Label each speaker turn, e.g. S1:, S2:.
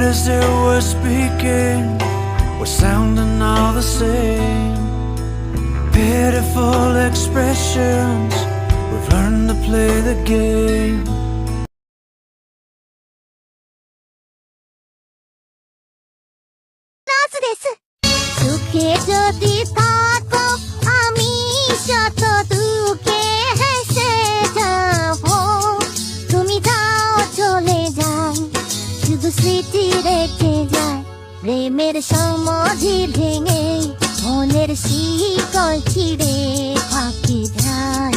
S1: as they were speaking were sounding all the same. Pitiful expressions, we've learned to play the game.
S2: সুখে যদি থাকো আমি শত দুঃখে হেসে যাব। তুমি যাও চলে যাও, শুধু স্মৃতি রেখে যায়। প্রেমের সমঝি ভেঙে মনের শিকল ছিঁড়ে ফাঁকি যায়।